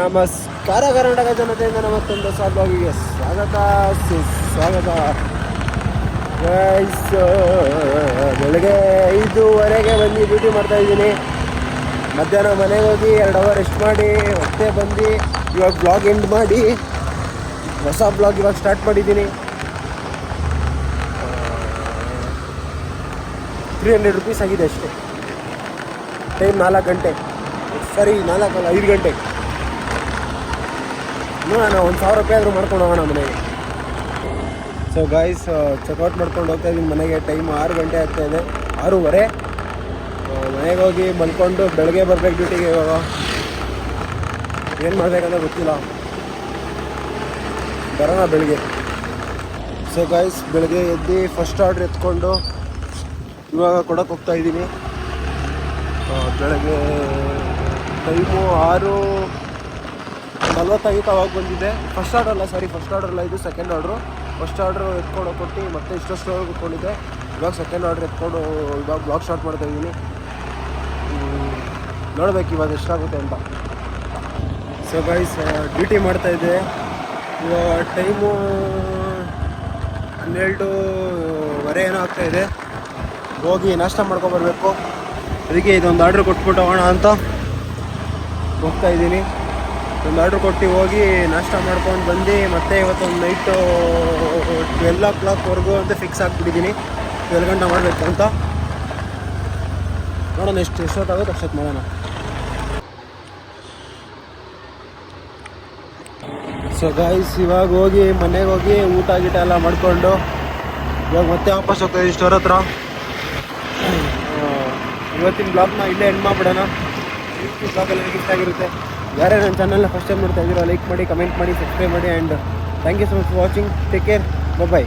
ನಮಸ್ಕಾರ ಕರ್ನಾಟಕ ಜನತೆಯಿಂದ ಮತ್ತೊಂದು ಬ್ಲಾಗಿಗೆ ಸ್ವಾಗತ ಗೈಸ್. ಬೆಳಗ್ಗೆ 5:15 ಬಂದು ಡ್ಯೂಟಿ ಮಾಡ್ತಾ ಇದ್ದೀನಿ. ಮಧ್ಯಾಹ್ನ ಮನೆಗೆ ಹೋಗಿ 2 ಅವರ್ ರೆಸ್ಟ್ ಮಾಡಿ ಮತ್ತೆ ಬಂದು ಇವಾಗ ಬ್ಲಾಗ್ ಎಂಡ್ ಮಾಡಿ ಹೊಸ ಬ್ಲಾಗ್ ಇವಾಗ ಸ್ಟಾರ್ಟ್ ಮಾಡಿದ್ದೀನಿ. 300 ರೂಪೀಸ್ ಆಗಿದೆ ಅಷ್ಟೇ. ಟೈಮ್ 4 ಗಂಟೆ, ಸರಿ 4 ಅಲ್ಲ 5 ಗಂಟೆ. ನೋಡೋಣ, 1,000 ರೂಪಾಯಿ ಆದರೂ ಮಾಡ್ಕೊಂಡು ಹೋಗೋಣ ಮನೆಗೆ. ಸೊ ಗಾಯ್ಸ್, ಚೆಕ್ಔಟ್ ಮಾಡ್ಕೊಂಡು ಹೋಗ್ತಾ ಇದ್ದೀನಿ ಮನೆಗೆ. ಟೈಮ್ 6 ಗಂಟೆ ಆಗ್ತಾಯಿದೆ, 6:15. ಮನೆಗೆ ಹೋಗಿ ಮಲ್ಕೊಂಡು ಬೆಳಗ್ಗೆ ಬರ್ಬೇಕು ಡ್ಯೂಟಿಗೆ. ಇವಾಗ ಏನು ಮಾಡಬೇಕಂತ ಗೊತ್ತಿಲ್ಲ, ಬರೋಣ ಬೆಳಗ್ಗೆ. ಸೊ ಗಾಯ್ಸ್, ಬೆಳಗ್ಗೆ ಎದ್ದು ಫಸ್ಟ್ ಆರ್ಡ್ರ್ ಎತ್ಕೊಂಡು ಇವಾಗ ಕೊಡೋಕೆ ಹೋಗ್ತಾ ಇದ್ದೀನಿ. ಬೆಳಗ್ಗೆ ಟೈಮು 6:45 ಅವಾಗ ಬಂದಿದೆ. ಫಸ್ಟ್ ಆರ್ಡರ್ ಅಲ್ಲ, ಇದು ಸೆಕೆಂಡ್ ಆರ್ಡ್ರು. ಫಸ್ಟ್ ಆರ್ಡ್ರು ಎತ್ಕೊಂಡು ಕೊಟ್ಟು ಮತ್ತೆ ಇಷ್ಟೊಷ್ಟು ಕೊಟ್ಕೊಂಡಿದ್ದೆ. ಇವಾಗ ಸೆಕೆಂಡ್ ಆರ್ಡ್ರ್ ಎತ್ಕೊಂಡು ಇವಾಗ ಬ್ಲಾಗ್ ಸ್ಟಾರ್ಟ್ ಮಾಡ್ತಾ ಇದ್ದೀನಿ. ನೋಡ್ಬೇಕು ಇವಾಗ ಎಷ್ಟಾಗುತ್ತೆ ಅಂತ. ಸೊ ಗೈಸ್, ಡ್ಯೂಟಿ ಮಾಡ್ತಾಯಿದ್ದೆ. ಇವಾಗ ಟೈಮು 12:15 ಏನೋ ಆಗ್ತಾಯಿದೆ. ಹೋಗಿ ನಾಷ್ಟ ಮಾಡ್ಕೊಂಬರ್ಬೇಕು. ಅದಕ್ಕೆ ಇದೊಂದು ಆರ್ಡ್ರ್ ಕೊಟ್ಬಿಟ್ಟು ಹೋಗೋಣ ಅಂತ ಹೋಗ್ತಾ ಇದ್ದೀನಿ. ಒಂದು ಆರ್ಡ್ರ್ ಕೊಟ್ಟು ಹೋಗಿ ನಾಷ್ಟ ಮಾಡ್ಕೊಂಡು ಬಂದು ಮತ್ತೆ ಇವತ್ತೊಂದು ನೈಟು 12 o'clockವರೆಗೂ ಅಂತ ಫಿಕ್ಸ್ ಆಗಿಬಿಟ್ಟಿದ್ದೀನಿ. 12 ಗಂಟೆ ಮಾಡಬೇಕು ಅಂತ. ನೋಡೋಣ ಎಷ್ಟೊತ್ತಾಗುತ್ತೆ ಅಷ್ಟೊತ್ತು ಮಾಡೋಣ. ಸೊ ಗಾಯ್ಸ್, ಇವಾಗ ಹೋಗಿ ಮನೆಗೆ ಹೋಗಿ ಊಟ ಗೀಟ ಎಲ್ಲ ಮಾಡಿಕೊಂಡು ಇವಾಗ ಮತ್ತೆ ವಾಪಸ್ ಹೋಗ್ತಾ ಇದ್ದೀನಿ ಸ್ಟೋರ್ ಹತ್ರ. ಇವತ್ತಿನ ಬ್ಲಾಗ್ನ ಇಲ್ಲೇ ಎಂಡ್ ಮಾಡಿಬಿಡೋಣ. ಈ ಬ್ಲಾಗಲ್ಲಿ ನನಗೆ ಇಷ್ಟ ಆಗಿರುತ್ತೆ. ಯಾರೇ ನನ್ನ ಚಾನಲ್ನ ಫಸ್ಟ್ ಟೈಮ್ ನೋಡ್ತಾ ಇದ್ದೀರೋ ಲೈಕ್ ಮಾಡಿ, ಕಮೆಂಟ್ ಮಾಡಿ, ಸಬ್ಸ್ಕ್ರೈಬ್ ಮಾಡಿ. And thank you so much for watching. Take care, bye.